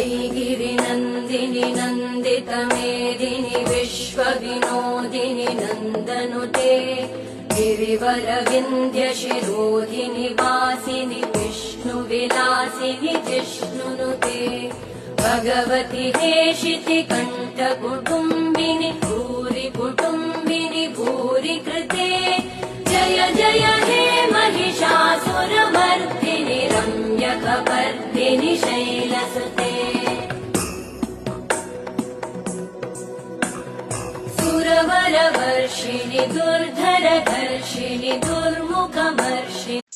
श्रीगिरिनन्दिनि नन्दितमेदिनि विश्वविनोदिनि नन्दनुते गिरिवरविन्ध्यशिरोधिनि वासिनि विष्णुविलासिनि जिष्णुनुते भगवति हेशिति कण्ठकुटुम्बिनि भूरि कुटुम्बिनि भूरि कृते जय जय हे महिषासुरमर्दिनि रम्यकपर्दिनि शैलसुते सुरवरवर्षिणि दुर्धरधर्षिणि दुर्मुखमर्षिणि